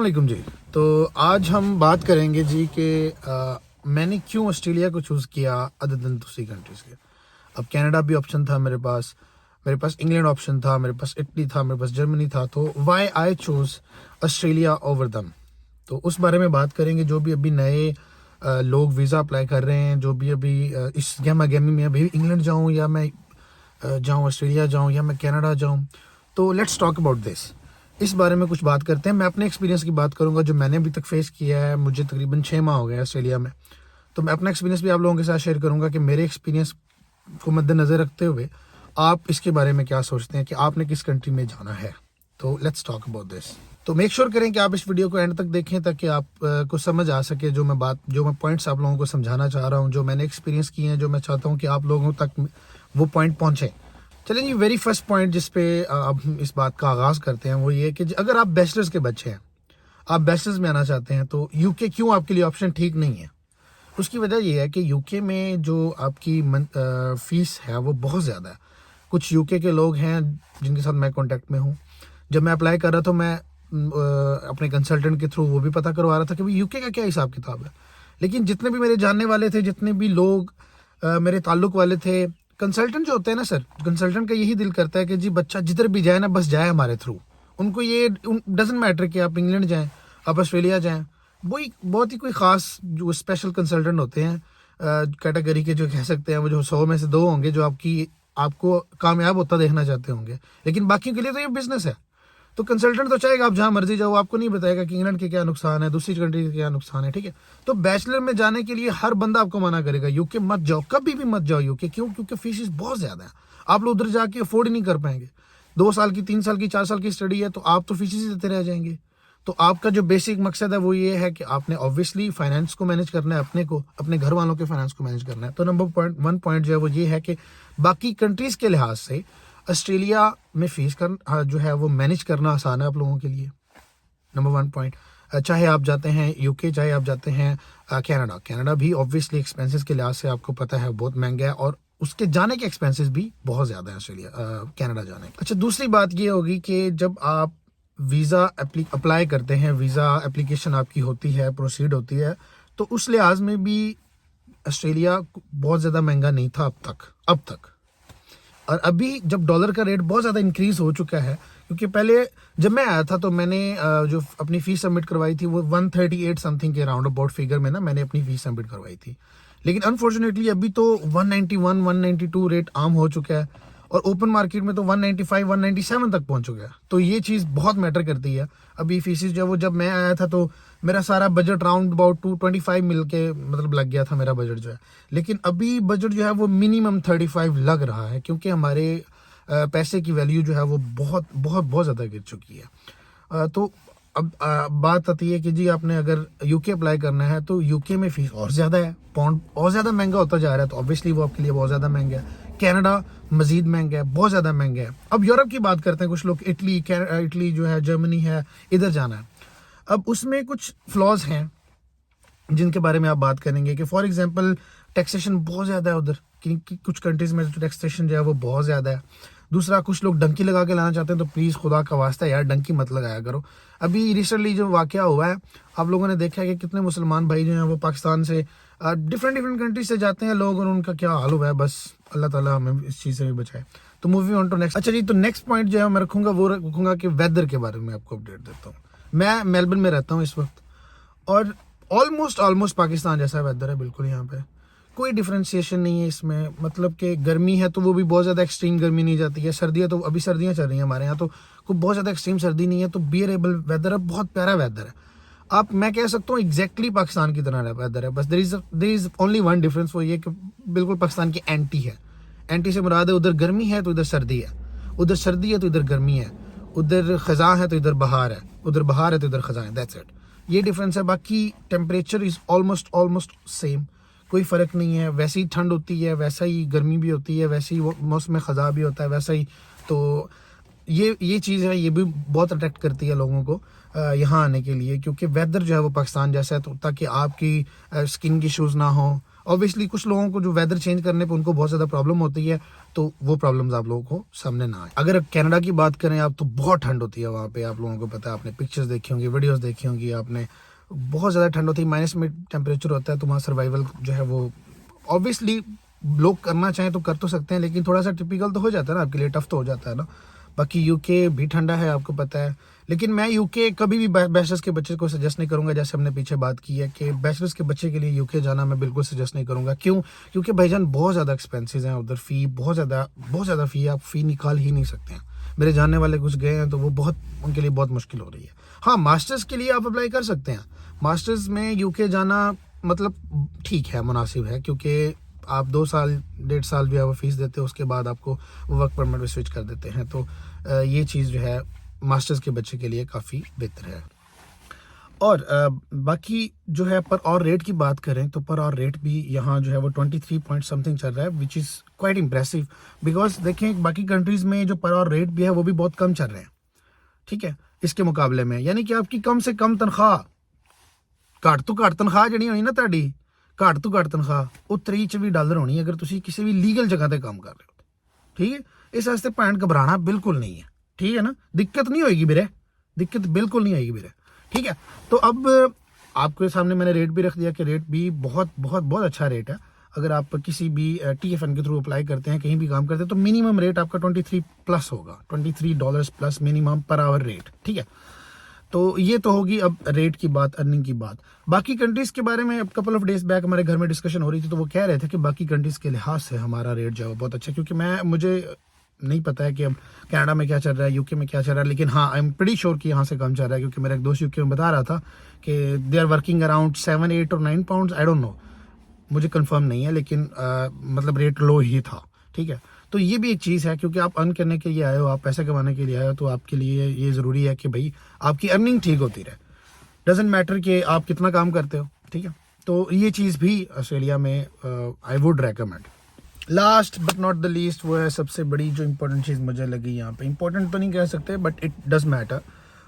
वालेकुम जी। तो आज हम बात करेंगे जी कि मैंने क्यों ऑस्ट्रेलिया को चूज़ किया अदर देन दूसरी कंट्रीज़ के। अब कनाडा भी ऑप्शन था मेरे पास इंग्लैंड ऑप्शन था, मेरे पास इटली था, मेरे पास जर्मनी था। तो why I choose Australia over them. तो उस बारे में बात करेंगे। जो भी अभी नए लोग वीज़ा अप्लाई कर रहे हैं, जो भी अभी इस गहमा गहमी में अभी इंग्लैंड जाऊँ या मैं जाऊँ ऑस्ट्रेलिया जाऊँ या मैं कनाडा जाऊँ, तो लेट्स टॉक अबाउट दिस। इस बारे में कुछ बात करते हैं। मैं अपने एक्सपीरियंस की बात करूंगा जो मैंने अभी तक फेस किया है। मुझे तकरीबन 6 माह हो गए ऑस्ट्रेलिया में, तो मैं अपना एक्सपीरियंस भी आप लोगों के साथ शेयर करूंगा कि मेरे एक्सपीरियंस को मद्देनजर रखते हुए आप इसके बारे में क्या सोचते हैं कि आपने किस कंट्री में जाना है। तो लेट्स टॉक अबाउट दिस। तो मेक श्योर करें कि आप इस वीडियो को एंड तक देखें ताकि आप को समझ आ सके जो मैं पॉइंट्स आप लोगों को समझाना चाह रहा हूँ, जो मैंने एक्सपीरियंस किए हैं, जो मैं चाहता हूँ कि आप लोगों तक वो पॉइंट पहुँचे। चलिए जी, वेरी फर्स्ट पॉइंट जिस पे अब हम इस बात का आगाज़ करते हैं वो ये कि अगर आप बैचलर्स के बच्चे हैं, आप बैचलर्स में आना चाहते हैं, तो यूके क्यों आपके लिए ऑप्शन ठीक नहीं है। उसकी वजह ये है कि यूके में जो आपकी फीस है वो बहुत ज़्यादा है। कुछ यूके के लोग हैं जिनके साथ मैं कांटेक्ट में हूँ। जब मैं अप्लाई कर रहा था, मैं अपने कंसल्टेंट के थ्रू वो भी पता करवा रहा था कि भाई यूके का क्या हिसाब किताब है। लेकिन जितने भी मेरे जानने वाले थे, जितने भी लोग मेरे ताल्लुक वाले थे, कंसल्टेंट जो होते हैं ना सर, कंसल्टेंट का यही दिल करता है कि जी बच्चा जिधर भी जाए ना, बस जाए हमारे थ्रू। उनको ये डजेंट मैटर कि आप इंग्लैंड जाएं, आप ऑस्ट्रेलिया जाएं। वही बहुत ही कोई ख़ास जो स्पेशल कंसल्टेंट होते हैं कैटेगरी के, जो कह सकते हैं वो जो 100 में से 2 होंगे जो आपको कामयाब होता देखना चाहते होंगे। लेकिन बाकी के लिए तो ये बिजनेस है। तो कंसल्टेंट तो चाहेगा आप जहाँ मर्जी जाओ, आपको नहीं बताएगा कि इंग्लैंड के क्या नुकसान है, दूसरी कंट्री के क्या नुकसान है। ठीक है, तो बैचलर में जाने के लिए हर बंदा आपको मना करेगा यूके मत जाओ, कभी भी मत जाओ यूके। क्यों? क्योंकि फीस बहुत ज्यादा है। आप लोग उधर जाके अफोर्ड ही नहीं कर पाएंगे। 2 साल की, 3 साल की, 4 साल की स्टडी है, तो आप तो फीस ही देते रह जाएंगे। तो आपका जो बेसिक मकसद है वो ये है कि आपने ऑब्वियसली फाइनेंस को मैनेज करना है, अपने घर वालों के फाइनेंस को मैनेज करना है। तो नंबर 1 पॉइंट जो है वो ये है कि बाकी कंट्रीज के लिहाज से ऑस्ट्रेलिया में फीस जो है वो मैनेज करना आसान है आप लोगों के लिए। Number 1 point. चाहे आप जाते हैं यूके, चाहे आप जाते हैं कनाडा भी ऑब्वियसली एक्सपेंसेस के लिहाज से आपको पता है बहुत महंगा है, और उसके जाने के एक्सपेंसेस भी बहुत ज़्यादा है ऑस्ट्रेलिया कनाडा जाने के। अच्छा, दूसरी बात ये होगी कि जब आप वीज़ा अप्लाई करते हैं, वीज़ा एप्लीकेशन आपकी होती है, प्रोसीड होती है, तो उस लिहाज में भी ऑस्ट्रेलिया बहुत ज़्यादा महंगा नहीं था अब तक। और अभी जब डॉलर का रेट बहुत ज़्यादा इंक्रीज हो चुका है, क्योंकि पहले जब मैं आया था तो मैंने जो अपनी फीस सबमिट करवाई थी वो 138 समथिंग के राउंड अबाउट फिगर में ना मैंने अपनी फीस सबमिट करवाई थी। लेकिन अनफॉर्चुनेटली अभी तो 191 192 रेट आम हो चुका है, और ओपन मार्केट में तो 195 197 तक पहुंच चुका है। तो ये चीज़ बहुत मैटर करती है। अभी फीसिस जो वो जब मैं आया था तो मेरा सारा बजट राउंड अबाउट 225 मिल के मतलब लग गया था मेरा बजट जो है। लेकिन अभी बजट जो है वो मिनिमम 35 लग रहा है, क्योंकि हमारे पैसे की वैल्यू जो है वो बहुत बहुत बहुत ज़्यादा गिर चुकी है। तो अब बात आती है कि जी आपने अगर यूके अप्लाई करना है तो यूके में फीस और ज़्यादा है, पाउंड और ज़्यादा महंगा होता जा रहा है, तो ऑब्वियसली वो आपके लिए बहुत ज़्यादा महंगा है। कनाडा मजीद महंगा है, बहुत ज़्यादा महंगा है। अब यूरोप की बात करते हैं। कुछ लोग इटली जो है, जर्मनी है, इधर जाना है। अब उसमें कुछ फ्लॉज हैं जिनके बारे में आप बात करेंगे कि फॉर एग्जांपल टैक्सेशन बहुत ज़्यादा है उधर, कि कुछ कंट्रीज़ में तो टैक्सेशन जो है वो बहुत ज़्यादा है। दूसरा, कुछ लोग डंकी लगा के लाना चाहते हैं, तो प्लीज़ खुदा का वास्ता यार डंकी मत लगाया करो। अभी रिसेंटली जो वाक़या हुआ है, आप लोगों ने देखा है कि कितने मुसलमान भाई जो हैं वो पाकिस्तान से डिफरेंट कंट्रीज से जाते हैं लोग, और उनका क्या हाल हुआ है। बस अल्लाह ताला हमें इस चीज़ से भी बचाए। तो मूविंग ऑन टू नेक्स्ट। अच्छा जी, तो नेक्स्ट पॉइंट जो है मैं रखूँगा कि वेदर के बारे में आपको अपडेट देता हूँ। मैं मेलबर्न में रहता हूँ इस वक्त, और ऑलमोस्ट पाकिस्तान जैसा वेदर है बिल्कुल। यहाँ पे कोई डिफ्रेंशिएशन नहीं है इसमें। मतलब कि गर्मी है तो वो भी बहुत ज़्यादा एक्सट्रीम गर्मी नहीं जाती है, सर्दी है तो अभी सर्दियाँ चल रही हैं हमारे यहाँ, तो कोई बहुत ज़्यादा एक्सट्रीम सर्दी नहीं है, तो बियरेबल वेदर है, बहुत प्यारा वेदर है। मैं कह सकता हूँ एग्जैक्टली पाकिस्तान की तरह वेदर है। बस there is only one difference, वो ये कि बिल्कुल पाकिस्तान की एंटी है। एंटी से मुराद है उधर गर्मी है तो इधर सर्दी है, उधर सर्दी है तो इधर गर्मी है, उधर ख़ज़ां है तो इधर बहार है, उधर बहार है तो इधर ख़ज़ां है। दैट्स इट, ये डिफरेंस है। बाकी टेम्परेचर इज़ ऑलमोस्ट सेम, कोई फ़र्क नहीं है। वैसे ही ठंड होती है, वैसा ही गर्मी भी होती है, वैसे ही मौसम ख़ज़ा भी होता है, वैसा ही। तो ये चीज़ है, ये भी बहुत अट्रैक्ट करती है लोगों को यहाँ आने के लिए, क्योंकि वेदर जो है वो पाकिस्तान जैसा है, तो ताकि आपकी स्किन की इशूज़ ना हो, ऑब्वियसली कुछ लोगों को जो वेदर चेंज करने पे उनको बहुत ज़्यादा प्रॉब्लम होती है, तो वो प्रॉब्लम्स आप लोगों को सामने ना आए। अगर कनाडा की बात करें आप, तो बहुत ठंड होती है वहाँ पे, आप लोगों को पता है, आपने पिक्चर्स देखी होंगी, वीडियोज़ देखी होंगी आपने, बहुत ज़्यादा ठंड होती है, माइनस में टेम्परेचर होता है, तो वहाँ सर्वाइवल जो है वो ऑब्वियसली लोग करना चाहें तो कर तो सकते हैं, लेकिन थोड़ा सा टिपिकल तो हो जाता है ना, आपके लिए टफ तो हो जाता है ना। बाकी यूके भी ठंडा है, आपको पता है, लेकिन मैं यूके कभी भी बैचलर्स के बच्चे को सजेस्ट नहीं करूंगा। जैसे हमने पीछे बात की है कि बैचलर्स के बच्चे के लिए यूके जाना मैं बिल्कुल सजेस्ट नहीं करूंगा। क्यों? क्योंकि भाईजान बहुत ज़्यादा एक्सपेंसिव हैं उधर, फ़ी बहुत ज़्यादा फ़ी है, आप फ़ी निकाल ही नहीं सकते हैं। मेरे जानने वाले कुछ गए हैं तो वो बहुत, उनके लिए बहुत मुश्किल हो रही है। हाँ, मास्टर्स के लिए आप अप्लाई कर सकते हैं, मास्टर्स में यूके जाना मतलब ठीक है, मुनासिब है, क्योंकि आप 2 साल 1.5 साल भी आप फीस देते हो, उसके बाद आपको वर्क परमिट में स्विच कर देते हैं, तो ये चीज़ जो है मास्टर्स के बच्चे के लिए काफ़ी बेहतर है। और बाकी जो है पर और रेट की बात करें तो पर और रेट भी यहाँ जो है वो 23 पॉइंट समथिंग चल रहा है, which is quite impressive. Because देखें बाकी कंट्रीज़ में जो पर और रेट भी है वो भी बहुत कम चल रहे हैं, ठीक है, इसके मुकाबले में। यानी कि आपकी कम से कम तनख्वाह, घट तो घट तनख्वाह जी होनी ना ताड़ी, घट तो घट तनख्वाह वो $23 होनी अगर तुम किसी भी लीगल जगह पर काम कर रहे हो, ठीक है। इस वास्ते भैन घबराना बिल्कुल नहीं है, ठीक है ना, दिक्कत नहीं होगी मेरे, दिक्कत बिल्कुल नहीं आएगी मेरे, ठीक है। तो अब आपके सामने मैंने रेट भी रख दिया कि रेट भी बहुत बहुत बहुत अच्छा रेट है। अगर आप किसी भी TFN के थ्रू अप्लाई करते हैं, कहीं भी काम करते हैं, तो मिनिमम रेट आपका 23 प्लस होगा, $23 plus minimum per hour rate, ठीक है। तो ये तो होगी अब रेट की बात, अर्निंग की बात। बाकी कंट्रीज के बारे में अब कपल ऑफ डेज बैक हमारे घर में डिस्कशन हो रही थी, तो वो कह रहे थे कि बाकी कंट्रीज के लिहाज से हमारा रेट जो है बहुत अच्छा, क्योंकि मुझे नहीं पता है कि अब कनाडा में क्या चल रहा है, यूके में क्या चल रहा है, लेकिन हाँ आई एम प्रीटी श्योर कि यहाँ से कम चल रहा है, क्योंकि मेरा एक दोस्त यूके में बता रहा था कि दे आर वर्किंग अराउंड 7, 8 और 9 पाउंड्स, आई डोंट नो, मुझे कंफर्म नहीं है, लेकिन मतलब रेट लो ही था, ठीक है। तो ये भी एक चीज़ है, क्योंकि आप अर्न करने के लिए आए हो, आप पैसे कमाने के लिए आए हो, तो आपके लिए ये ज़रूरी है कि भाई आपकी अर्निंग ठीक होती रहे, डजेंट मैटर कि आप कितना काम करते हो, ठीक है। तो ये चीज़ भी ऑस्ट्रेलिया में I would recommend. Last but not the least वो है सबसे बड़ी जो इम्पोर्टेंट चीज़ मुझे लगी यहाँ पे, इम्पोर्टेंट तो नहीं कह सकते बट इट डज मैटर,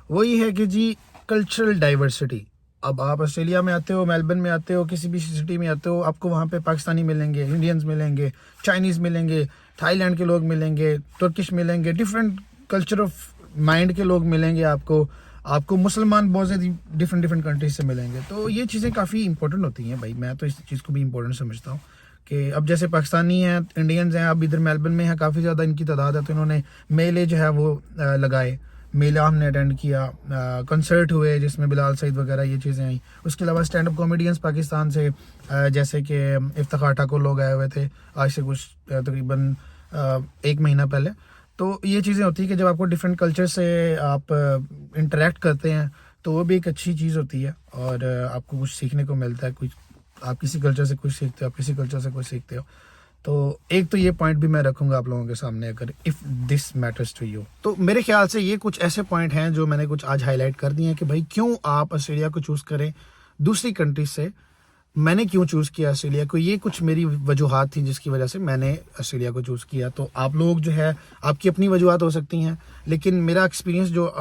वही है कि जी कल्चरल डाइवर्सिटी। अब आप ऑस्ट्रेलिया में आते हो, मेलबर्न में आते हो, किसी भी सिटी में आते हो, आपको वहाँ पे पाकिस्तानी मिलेंगे, इंडियंस मिलेंगे, चाइनीज़ मिलेंगे, थाईलैंड के लोग मिलेंगे, तुर्किश मिलेंगे, डिफरेंट कल्चर ऑफ माइंड के लोग मिलेंगे आपको मुसलमान बहुत ज़्यादा डिफरेंट कंट्रीज से मिलेंगे। तो ये चीज़ें काफ़ी इंपॉर्टेंट होती हैं भाई, मैं तो इस चीज़ को भी इंपॉर्टेंट समझता हूँ कि अब जैसे पाकिस्तानी हैं, इंडियंस हैं, अब इधर मेलबर्न में है, काफ़ी ज़्यादा इनकी तादाद है, तो इन्होंने मेले जो है वो लगाए, मेला हमने अटेंड किया, कंसर्ट हुए जिसमें बिलाल सईद वगैरह ये चीज़ें आई। उसके अलावा स्टैंड अप कॉमेडियंस पाकिस्तान से जैसे कि इफ्तिखार ठाकुर लोग आए हुए थे आज से कुछ तकरीबन 1 महीना पहले। तो ये चीज़ें होती है कि जब आपको डिफरेंट कल्चर से आप इंटरेक्ट करते हैं तो वो भी एक अच्छी चीज़ होती है, और आपको कुछ सीखने को मिलता है, कुछ आप किसी कल्चर से कुछ सीखते हो, आप किसी कल्चर से कुछ सीखते हो। तो एक तो ये पॉइंट भी मैं रखूंगा आप लोगों के सामने, अगर if this matters to you. तो मेरे ख्याल से ये कुछ ऐसे पॉइंट हैं जो मैंने कुछ आज हाईलाइट कर दिए हैं कि भाई क्यों आप ऑस्ट्रेलिया को चूज़ करें दूसरी कंट्रीज से, मैंने क्यों चूज़ किया ऑस्ट्रेलिया को, ये कुछ मेरी वजूहात थी जिसकी वजह से मैंने ऑस्ट्रेलिया को चूज़ किया। तो आप लोग जो है आपकी अपनी वजूहात हो सकती हैं, लेकिन मेरा एक्सपीरियंस जो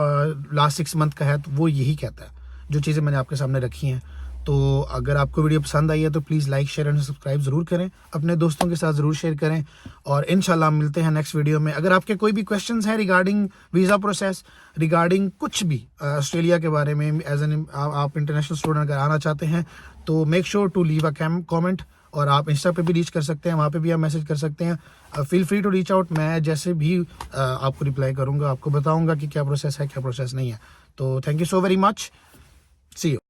लास्ट 6 मंथ का है तो वो यही कहता है, जो चीज़ें मैंने आपके सामने रखी हैं। तो अगर आपको वीडियो पसंद आई है तो please like share and subscribe ज़रूर करें, अपने दोस्तों के साथ ज़रूर शेयर करें, और इंशाल्लाह मिलते हैं नेक्स्ट वीडियो में। अगर आपके कोई भी क्वेश्चंस हैं रिगार्डिंग वीज़ा प्रोसेस, रिगार्डिंग कुछ भी ऑस्ट्रेलिया के बारे में, एज एन आप इंटरनेशनल स्टूडेंट अगर आना चाहते हैं तो make sure to leave a comment, और आप इंस्टा पे भी रीच कर सकते हैं, वहाँ पे भी आप मैसेज कर सकते हैं। Feel free to reach out, मैं जैसे भी आपको रिप्लाई करूँगा, आपको बताऊँगा कि क्या प्रोसेस है क्या प्रोसेस नहीं है। तो thank you so very much, see you.